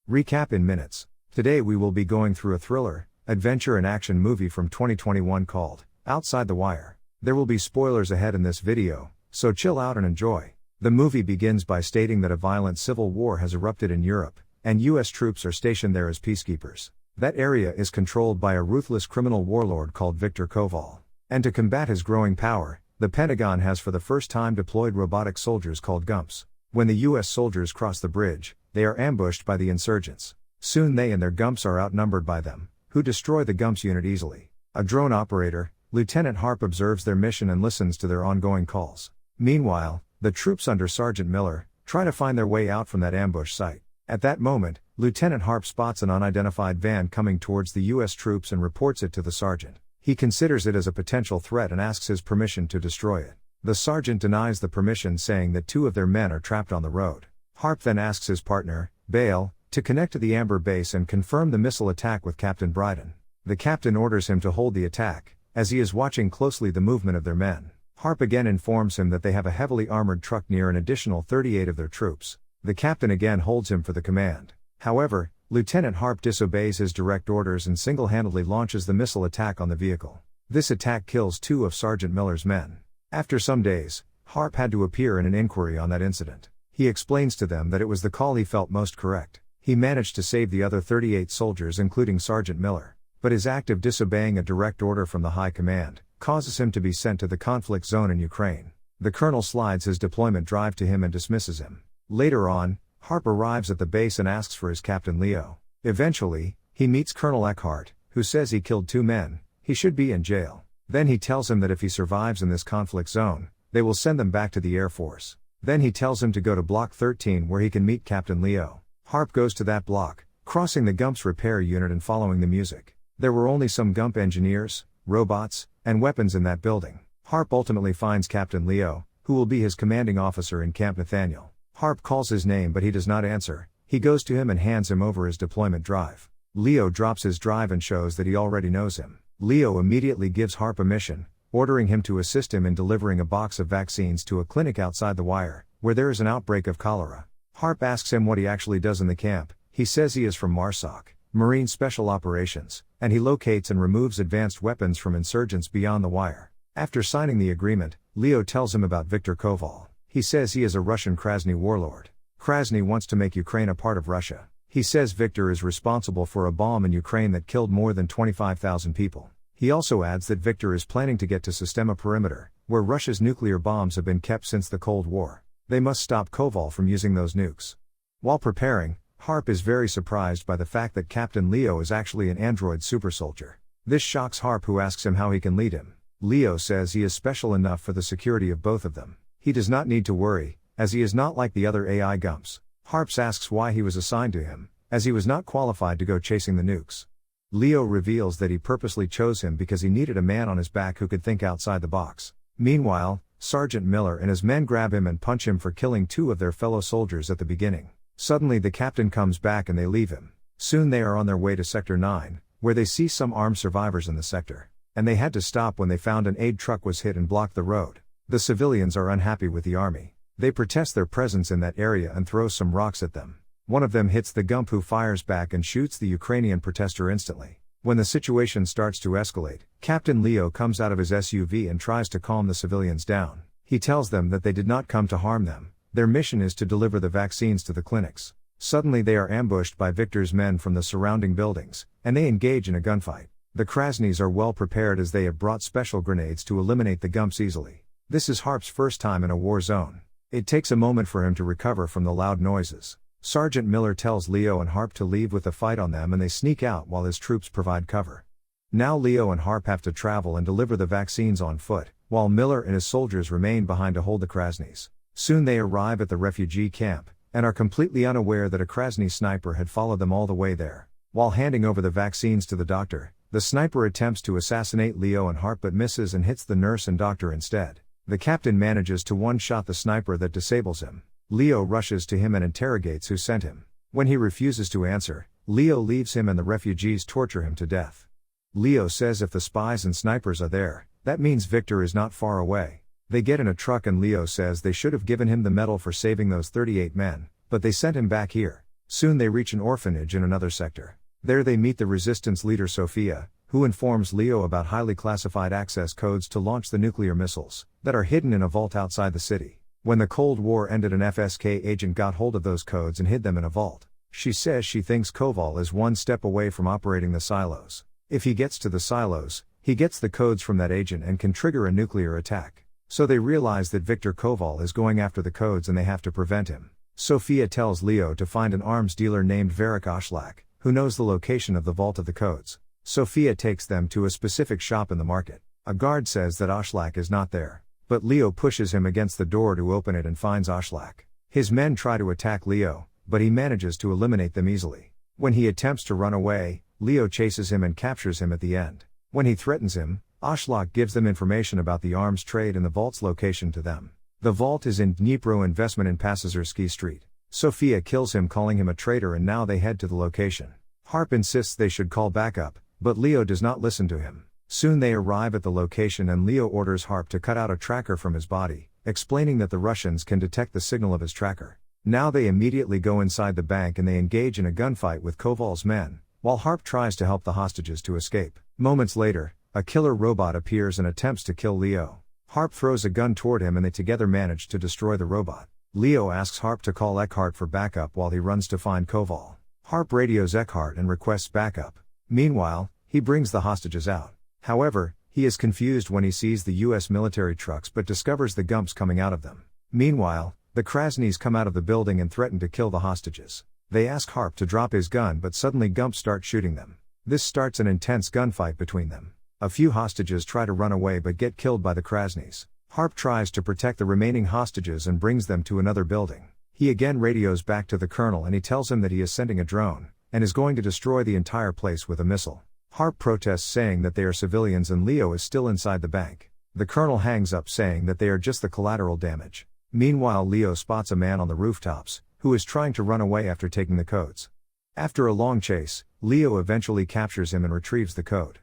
Recap in minutes. Today we will be going through a thriller, adventure and action movie from 2021 called Outside the Wire. There will be spoilers ahead in this video, so chill out and enjoy. The movie begins by stating that a violent civil war has erupted in Europe, and US troops are stationed there as peacekeepers. That area is controlled by a ruthless criminal warlord called Viktor Koval. And to combat his growing power, the Pentagon has for the first time deployed robotic soldiers called GUMPs. When the US soldiers cross the bridge, they are ambushed by the insurgents. Soon they and their GUMPs are outnumbered by them, who destroy the GUMPs unit easily. A drone operator, Lieutenant Harp, observes their mission and listens to their ongoing calls. Meanwhile, the troops under Sergeant Miller try to find their way out from that ambush site. At that moment, Lieutenant Harp spots an unidentified van coming towards the US troops and reports it to the sergeant. He considers it as a potential threat and asks his permission to destroy it. The sergeant denies the permission, saying that 2 of their men are trapped on the road. Harp then asks his partner, Bale, to connect to the Amber base and confirm the missile attack with Captain Bryden. The captain orders him to hold the attack, as he is watching closely the movement of their men. Harp again informs him that they have a heavily armored truck near an additional 38 of their troops. The captain again holds him for the command. However, Lieutenant Harp disobeys his direct orders and single-handedly launches the missile attack on the vehicle. This attack kills 2 of Sergeant Miller's men. After some days, Harp had to appear in an inquiry on that incident. He explains to them that it was the call he felt most correct. He managed to save the other 38 soldiers, including Sergeant Miller. But his act of disobeying a direct order from the high command causes him to be sent to the conflict zone in Ukraine. The colonel slides his deployment drive to him and dismisses him. Later on, Harp arrives at the base and asks for his captain Leo. Eventually, he meets Colonel Eckhart, who says he killed 2 men, he should be in jail. Then he tells him that if he survives in this conflict zone, they will send them back to the Air Force. Then he tells him to go to Block 13 where he can meet Captain Leo. Harp goes to that block, crossing the GUMP's repair unit and following the music. There were only some GUMP engineers, robots, and weapons in that building. Harp ultimately finds Captain Leo, who will be his commanding officer in Camp Nathaniel. Harp calls his name but he does not answer. He goes to him and hands him over his deployment drive. Leo drops his drive and shows that he already knows him. Leo immediately gives Harp a mission, ordering him to assist him in delivering a box of vaccines to a clinic outside the wire, where there is an outbreak of cholera. Harp asks him what he actually does in the camp. He says he is from MARSOC, Marine Special Operations, and he locates and removes advanced weapons from insurgents beyond the wire. After signing the agreement, Leo tells him about Viktor Koval. He says he is a Russian Krasny warlord. Krasny wants to make Ukraine a part of Russia. He says Viktor is responsible for a bomb in Ukraine that killed more than 25,000 people. He also adds that Viktor is planning to get to Systema Perimeter, where Russia's nuclear bombs have been kept since the Cold War. They must stop Koval from using those nukes. While preparing, Harp is very surprised by the fact that Captain Leo is actually an android super soldier. This shocks Harp, who asks him how he can lead him. Leo says he is special enough for the security of both of them. He does not need to worry, as he is not like the other AI GUMPs. Harp asks why he was assigned to him, as he was not qualified to go chasing the nukes. Leo reveals that he purposely chose him because he needed a man on his back who could think outside the box. Meanwhile, Sergeant Miller and his men grab him and punch him for killing 2 of their fellow soldiers at the beginning. Suddenly the captain comes back and they leave him. Soon they are on their way to Sector 9, where they see some armed survivors in the sector. And they had to stop when they found an aid truck was hit and blocked the road. The civilians are unhappy with the army. They protest their presence in that area and throw some rocks at them. One of them hits the GUMP, who fires back and shoots the Ukrainian protester instantly. When the situation starts to escalate, Captain Leo comes out of his SUV and tries to calm the civilians down. He tells them that they did not come to harm them. Their mission is to deliver the vaccines to the clinics. Suddenly they are ambushed by Viktor's men from the surrounding buildings, and they engage in a gunfight. The Krasnys are well prepared as they have brought special grenades to eliminate the GUMPs easily. This is Harp's first time in a war zone. It takes a moment for him to recover from the loud noises. Sergeant Miller tells Leo and Harp to leave with the fight on them, and they sneak out while his troops provide cover. Now Leo and Harp have to travel and deliver the vaccines on foot, while Miller and his soldiers remain behind to hold the Krasnys. Soon they arrive at the refugee camp, and are completely unaware that a Krasny sniper had followed them all the way there. While handing over the vaccines to the doctor, the sniper attempts to assassinate Leo and Harp but misses and hits the nurse and doctor instead. The captain manages to one-shot the sniper that disables him. Leo rushes to him and interrogates who sent him. When he refuses to answer, Leo leaves him and the refugees torture him to death. Leo says if the spies and snipers are there, that means Viktor is not far away. They get in a truck and Leo says they should have given him the medal for saving those 38 men, but they sent him back here. Soon they reach an orphanage in another sector. There they meet the resistance leader Sophia, who informs Leo about highly classified access codes to launch the nuclear missiles that are hidden in a vault outside the city. When the Cold War ended, an FSK agent got hold of those codes and hid them in a vault. She says she thinks Koval is one step away from operating the silos. If he gets to the silos, he gets the codes from that agent and can trigger a nuclear attack. So they realize that Viktor Koval is going after the codes and they have to prevent him. Sophia tells Leo to find an arms dealer named Varric Oshlak, who knows the location of the vault of the codes. Sophia takes them to a specific shop in the market. A guard says that Oshlak is not there, but Leo pushes him against the door to open it and finds Oshlak. His men try to attack Leo, but he manages to eliminate them easily. When he attempts to run away, Leo chases him and captures him at the end. When he threatens him, Oshlak gives them information about the arms trade and the vault's location to them. The vault is in Dnipro Investment in Passagersky Street. Sophia kills him, calling him a traitor, and now they head to the location. Harp insists they should call backup, but Leo does not listen to him. Soon they arrive at the location and Leo orders Harp to cut out a tracker from his body, explaining that the Russians can detect the signal of his tracker. Now they immediately go inside the bank and they engage in a gunfight with Koval's men, while Harp tries to help the hostages to escape. Moments later, a killer robot appears and attempts to kill Leo. Harp throws a gun toward him and they together manage to destroy the robot. Leo asks Harp to call Eckhart for backup while he runs to find Koval. Harp radios Eckhart and requests backup. Meanwhile, he brings the hostages out. However, he is confused when he sees the US military trucks but discovers the Gumps coming out of them. Meanwhile, the Krasnys come out of the building and threaten to kill the hostages. They ask Harp to drop his gun, but suddenly Gumps start shooting them. This starts an intense gunfight between them. A few hostages try to run away but get killed by the Krasnys. Harp tries to protect the remaining hostages and brings them to another building. He again radios back to the colonel and he tells him that he is sending a drone and is going to destroy the entire place with a missile. Harp protests, saying that they are civilians and Leo is still inside the bank. The colonel hangs up, saying that they are just the collateral damage. Meanwhile, Leo spots a man on the rooftops, who is trying to run away after taking the codes. After a long chase, Leo eventually captures him and retrieves the code.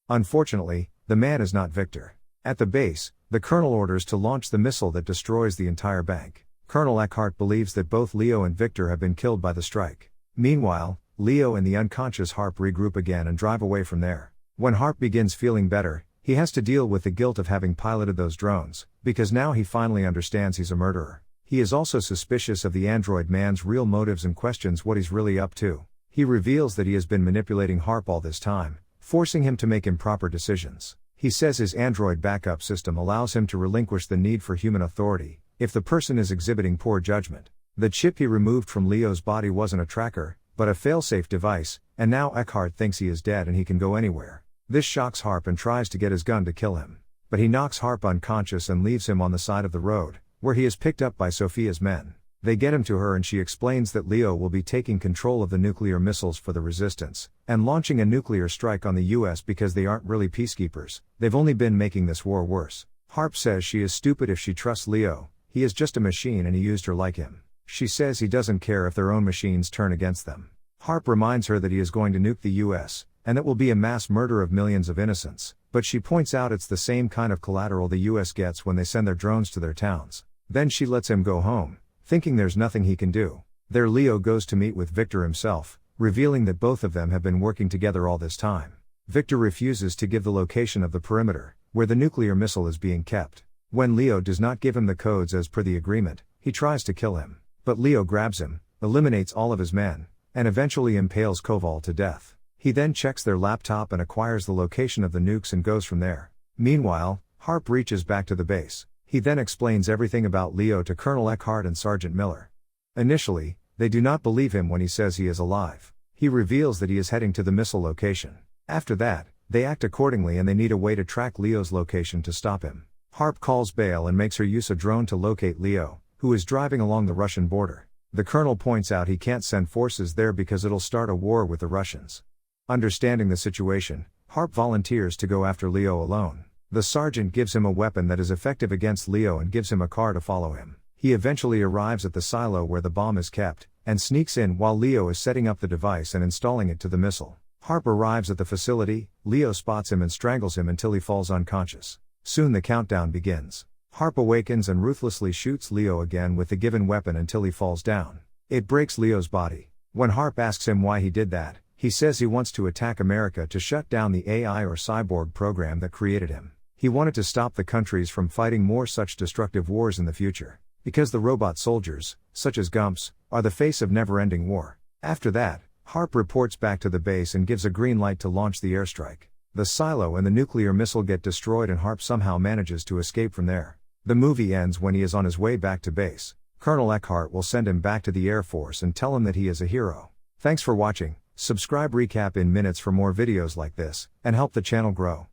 Unfortunately, the man is not Victor. At the base, the colonel orders to launch the missile that destroys the entire bank. Colonel Eckhart believes that both Leo and Victor have been killed by the strike. Meanwhile, Leo and the unconscious Harp regroup again and drive away from there. When Harp begins feeling better, he has to deal with the guilt of having piloted those drones, because now he finally understands he's a murderer. He is also suspicious of the android man's real motives and questions what he's really up to. He reveals that he has been manipulating Harp all this time, forcing him to make improper decisions. He says his android backup system allows him to relinquish the need for human authority if the person is exhibiting poor judgment. The chip he removed from Leo's body wasn't a tracker, but a failsafe device, and now Eckhart thinks he is dead and he can go anywhere. This shocks Harp and tries to get his gun to kill him. But he knocks Harp unconscious and leaves him on the side of the road, where he is picked up by Sophia's men. They get him to her and she explains that Leo will be taking control of the nuclear missiles for the resistance, and launching a nuclear strike on the US because they aren't really peacekeepers, they've only been making this war worse. Harp says she is stupid if she trusts Leo, he is just a machine and he used her like him. She says he doesn't care if their own machines turn against them. Harp reminds her that he is going to nuke the US, and that will be a mass murder of millions of innocents, but she points out it's the same kind of collateral the US gets when they send their drones to their towns. Then she lets him go home, thinking there's nothing he can do. There Leo goes to meet with Victor himself, revealing that both of them have been working together all this time. Victor refuses to give the location of the perimeter, where the nuclear missile is being kept. When Leo does not give him the codes as per the agreement, he tries to kill him. But Leo grabs him, eliminates all of his men, and eventually impales Koval to death. He then checks their laptop and acquires the location of the nukes and goes from there. Meanwhile, Harp reaches back to the base. He then explains everything about Leo to Colonel Eckhart and Sergeant Miller. Initially, they do not believe him when he says he is alive. He reveals that he is heading to the missile location. After that, they act accordingly and they need a way to track Leo's location to stop him. Harp calls Bale and makes her use a drone to locate Leo, who is driving along the Russian border. The colonel points out he can't send forces there because it'll start a war with the Russians. Understanding the situation, Harp volunteers to go after Leo alone. The sergeant gives him a weapon that is effective against Leo and gives him a car to follow him. He eventually arrives at the silo where the bomb is kept, and sneaks in while Leo is setting up the device and installing it to the missile. Harp arrives at the facility, Leo spots him and strangles him until he falls unconscious. Soon the countdown begins. Harp awakens and ruthlessly shoots Leo again with the given weapon until he falls down. It breaks Leo's body. When Harp asks him why he did that, he says he wants to attack America to shut down the AI or cyborg program that created him. He wanted to stop the countries from fighting more such destructive wars in the future. Because the robot soldiers, such as Gumps, are the face of never-ending war. After that, Harp reports back to the base and gives a green light to launch the airstrike. The silo and the nuclear missile get destroyed and Harp somehow manages to escape from there. The movie ends when he is on his way back to base. Colonel Eckhart will send him back to the Air Force and tell him that he is a hero. Thanks for watching. Subscribe. Recap in minutes for more videos like this, and help the channel grow.